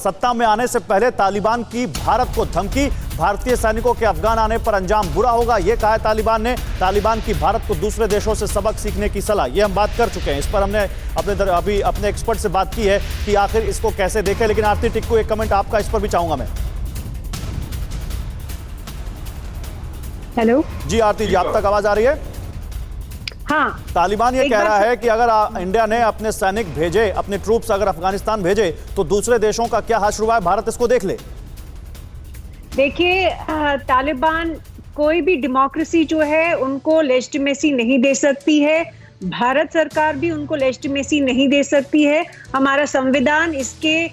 सत्ता में आने से पहले तालिबान की भारत को धमकी, भारतीय सैनिकों के अफगान आने पर अंजाम बुरा होगा, यह कहा है तालिबान ने। तालिबान की भारत को दूसरे देशों से सबक सीखने की सलाह, यह हम बात कर चुके हैं। इस पर हमने अभी अपने एक्सपर्ट से बात की है कि आखिर इसको कैसे देखें। लेकिन आरती टिक्कू, एक कमेंट आपका इस पर भी चाहूंगा मैं। हेलो जी आरती जी, आप तक आवाज आ रही है? हाँ, तालिबान ये कह रहा है कि अगर इंडिया ने अपने सैनिक भेजे, अपने ट्रूप्स अगर अफगानिस्तान भेजे, तो दूसरे देशों का क्या हश्र हुआ है, भारत इसको देख ले। देखिए, तालिबान कोई भी डेमोक्रेसी जो है उनको लेजिटिमेसी नहीं दे सकती है। भारत सरकार भी उनको लेजिटिमेसी नहीं दे सकती है। हमारा संविधान इसके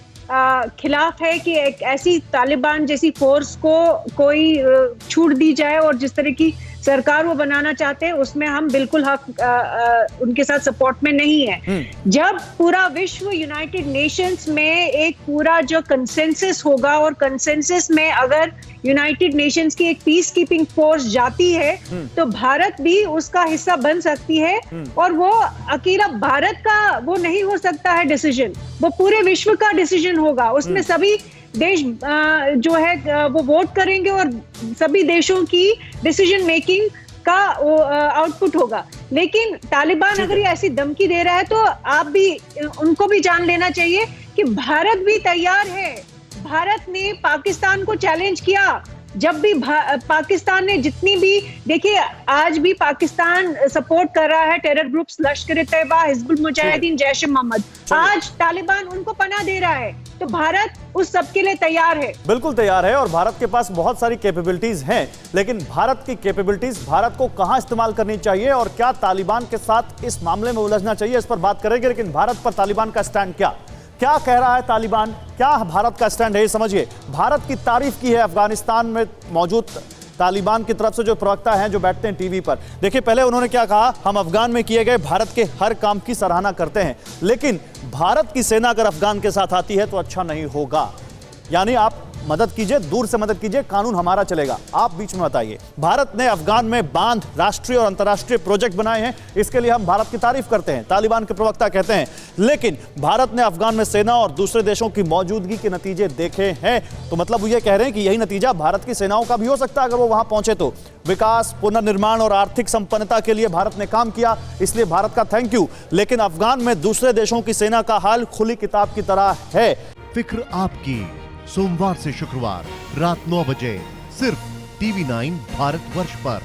खिलाफ है कि एक ऐसी तालिबान जैसी फोर्स को कोई छूट दी जाए, और जिस तरह की सरकार वो बनाना चाहते हैं उसमें हम बिल्कुल उनके साथ सपोर्ट में नहीं है। जब पूरा विश्व यूनाइटेड नेशंस में एक पूरा जो कंसेंसस होगा, और कंसेंसस में अगर यूनाइटेड नेशंस की एक पीस कीपिंग फोर्स जाती है तो भारत भी उसका हिस्सा बन सकती है। और वो अकेला भारत का वो नहीं हो सकता है डिसीजन, वो पूरे विश्व का डिसीजन होगा। उसमें सभी देश जो है वो वोट करेंगे और सभी देशों की डिसीजन मेकिंग का आउटपुट होगा। लेकिन तालिबान अगर ये ऐसी धमकी दे रहा है तो आप भी उनको भी जान लेना चाहिए कि भारत भी तैयार है। भारत ने पाकिस्तान को चैलेंज किया। जब भी पाकिस्तान ने जितनी भी, देखिए आज भी पाकिस्तान सपोर्ट कर रहा है टेरर ग्रुप्स, लश्कर-ए-तैयबा, हिजबुल मुजाहिदीन, जैश-ए-मोहम्मद। आज तालिबान उनको पनाह दे रहा है, तो भारत उस सब के लिए तैयार है। बिल्कुल तैयार है, और भारत के पास बहुत सारी कैपेबिलिटीज हैं। लेकिन भारत की कैपेबिलिटीज भारत को कहां इस्तेमाल करनी चाहिए, और क्या तालिबान के साथ इस मामले में उलझना चाहिए, इस पर बात करेंगे। लेकिन भारत पर तालिबान का स्टैंड क्या कह रहा है तालिबान, क्या भारत का स्टैंड है, ये समझिए। भारत की तारीफ की है अफगानिस्तान में मौजूद तालिबान की तरफ से जो प्रवक्ता हैं, जो बैठते हैं टीवी पर। देखिए पहले उन्होंने क्या कहा, हम अफगान में किए गए भारत के हर काम की सराहना करते हैं, लेकिन भारत की सेना अगर अफगान के साथ आती है तो अच्छा नहीं होगा। यानी आप मदद कीजिए, दूर से मदद कीजिए, कानून हमारा चलेगा, आप बीच में बताइए। भारत ने अफगान में बांध, राष्ट्रीय और अंतर्राष्ट्रीय प्रोजेक्ट बनाए हैं, इसके लिए हम भारत की तारीफ करते हैं, तालिबान के प्रवक्ता कहते हैं। लेकिन भारत ने अफगान में सेना और दूसरे देशों की मौजूदगी के नतीजे देखे हैं, तो मतलब वो ये कह रहे हैं कि यही नतीजा भारत की सेनाओं का भी हो सकता है अगर वो वहां पहुंचे तो। विकास, पुनर्निर्माण और आर्थिक संपन्नता के लिए भारत ने काम किया, इसलिए भारत का थैंक यू। लेकिन अफगान में दूसरे देशों की सेना का हाल खुली किताब की तरह है। फिक्र आपकी, सोमवार से शुक्रवार रात 9 बजे सिर्फ TV9 भारतवर्ष पर।